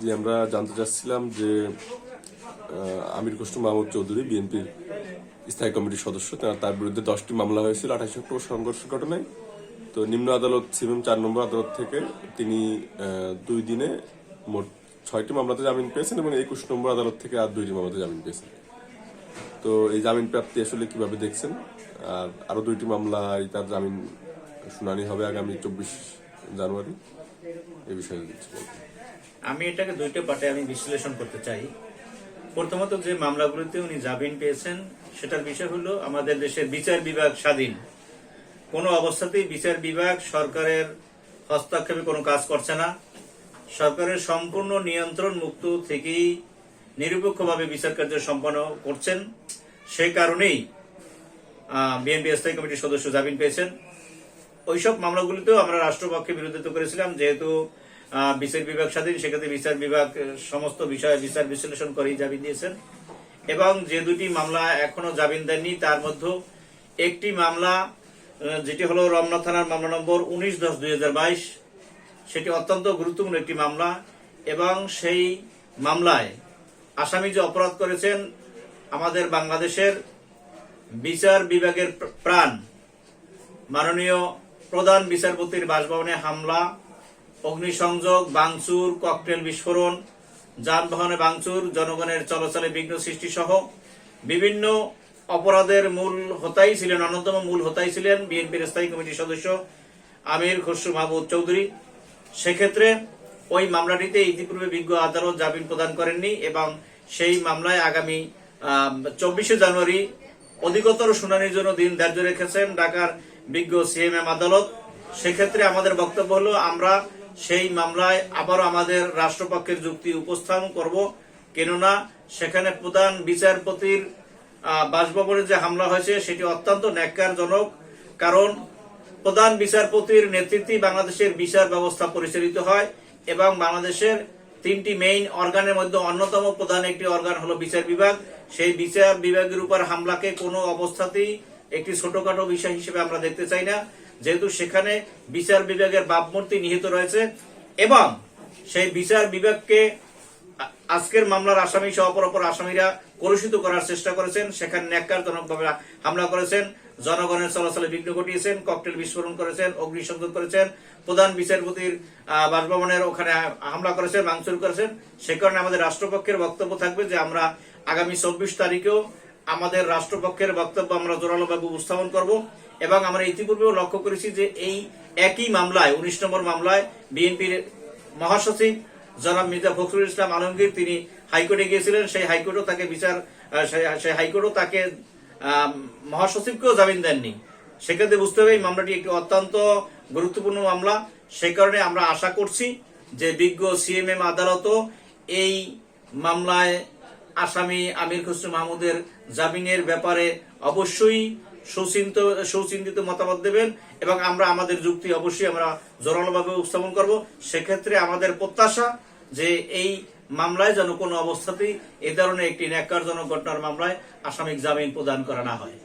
যে আমরা জানতে চাচ্ছিলাম যে আমির খসরু মাহমুদ চৌধুরী বিএনপির স্থায়ী কমিটির সদস্য, তার বিরুদ্ধে 10টি মামলা হয়েছিল 28 অক্টোবর সংঘর্ষের ঘটনায়। তো নিম্ন আদালত সিএম 4 নম্বর আদালত থেকে তিনি 2 দিনে মোট 6টি মামলাতে জামিন পেয়েছেন এবং 21 নম্বর আদালত থেকে আর 2টি মামলাতে জামিন পেয়েছেন। তো এই জামিন প্রাপ্তি আসলে কিভাবে দেখছেন? আর আরো 2টি মামলায় তার জামিন শুনানি হবে আগামী 24 জানুয়ারি, এই বিষয়ে আমি এটাকে দুইটা পার্টে আমি বিশ্লেষণ করতে চাই। প্রথমত, যে মামলাগুলিতে উনি জামিন পেয়েছেন সেটার বিষয় হলো আমাদের দেশের বিচার বিভাগ স্বাধীন। কোনো অবস্থাতেই বিচার বিভাগ সরকারের হস্তক্ষেপে কোনো কাজ করছে না। সরকারের সম্পূর্ণ নিয়ন্ত্রণ মুক্ত থেকেই নিরপেক্ষভাবে বিচার কার্য সম্পন্ন করছেন। সেই কারণেই বিএনপি স্থায়ী কমিটির সদস্য জামিন পেয়েছেন। ওইসব মামলাগুলিতেও আমরা রাষ্ট্রপক্ষে বিরোধিতা করেছিলাম, যেহেতু বিচার বিভাগ স্বাধীন, সেক্ষেত্রে বিচার বিভাগ সমস্ত বিষয়ে বিচার বিশ্লেষণ করেই জামিন দিয়েছেন। এবং যে 2টি মামলা এখনো জামিন দেননি, তার মধ্যে একটি মামলা যেটি হলো রমনা থানার মামলা নম্বর 19/10/2022, সেটি অত্যন্ত গুরুত্বপূর্ণ একটি মামলা। এবং সেই মামলায় আসামি যে অপরাধ করেছেন, আমাদের বাংলাদেশের বিচার বিভাগের প্রাণ মাননীয় প্রধান বিচারপতির বাসভবনে হামলা, অগ্নিসংযোগ, ভাঙচুর, ককটেল বিস্ফোরণ, যানবাহনে ভাঙচুর, জনগণের চলাচলে বিঘ্ন সৃষ্টি সহ বিভিন্ন অপরাধের মূল হোতাই ছিলেন, অন্যতম মূল হোতাই ছিলেন বিএনপির স্থায়ী কমিটির সদস্য আমির খসরু মাহমুদ চৌধুরী। সেক্ষেত্রে ওই মামলাটিতে ইতিপূর্বে বিজ্ঞ আদালত জামিন প্রদান করেননি এবং সেই মামলায় আগামী 24 জানুয়ারি অধিকতর শুনানির জন্য দিন ধার্য রেখেছেন ঢাকার বিজ্ঞ সিএমএম আদালত। সেক্ষেত্রে আমাদের বক্তব্য হলো, আমরা সেই মামলায় আবারও আমাদের রাষ্ট্রপক্ষের যুক্তি উপস্থাপন করব। কেননা সেখানে প্রধান বিচারপতির বাসভবনে যে হামলা হয়েছে সেটি অত্যন্ত ন্যাক্কারজনক। কারণ প্রধান বিচারপতির নেতৃত্বে বাংলাদেশের বিচার ব্যবস্থা পরিচালিত হয় এবং বাংলাদেশের 3টি মেইন অর্গানের মধ্যে অন্যতম প্রধান একটি অর্গান হলো বিচার বিভাগ। সেই বিচার বিভাগের উপর হামলাকে কোনো অবস্থাতেই একটি ছোটখাটো বিষয় হিসেবে আমরা দেখতে চাই না, যেহেতু সেখানে বিচার বিভাগের ভাবমূর্তি নিহিত রয়েছে এবং সেই বিচার বিভাগকে আজকের মামলার আসামি সহ অপর আসামিরা কলুষিত করার চেষ্টা করেছেন। সেখানে ন্যাক্কারজনকভাবে হামলা করেছেন, জনগণের চলাচলে বিঘ্ন ঘটিয়েছেন, ককটেল বিস্ফোরণ করেছেন, অগ্নিসংযোগ করেছেন, প্রধান বিচারপতির বাসভবনের ওখানে হামলা করেছেন, ভাঙচুর করেছেন। সে কারণে আমাদের রাষ্ট্রপক্ষের বক্তব্য থাকবে যে আমরা আগামী 24 তারিখেও আমাদের রাষ্ট্রপক্ষের বক্তব্য আমরা জোরালোভাবে উপস্থাপন করব। এবং আমরা ইতিপূর্বেও লক্ষ্য করেছি যে এই একই মামলায় 19 নম্বর মামলায় বিএনপির মহাসচিব জনাব মির্জা ফখরুল ইসলাম আলমগীর তিনি হাইকোর্টে গিয়েছিলেন। সেই হাইকোর্টও তাকে মহাসচিবকেও জামিন দেননি। সেক্ষেত্রে বুঝতে হবে এই মামলাটি একটি অত্যন্ত গুরুত্বপূর্ণ মামলা। সেই কারণে আমরা আশা করছি যে বিজ্ঞ সিএমএম আদালতও এই মামলায় আসামি আমির খসরু মাহমুদের জামিনের ব্যাপারে অবশ্যই সুচিন্তিত মতামত দেবেন এবং আমরা আমাদের যুক্তি অবশ্যই আমরা জোরালোভাবে উপস্থাপন করব। সেক্ষেত্রে আমাদের প্রত্যাশা যে এই মামলায় যেন কোনো অবস্থাতেই এ ধরনের একটি ন্যাক্কারজনক ঘটনার মামলায় আসামিক জামিন প্রদান করা না হয়।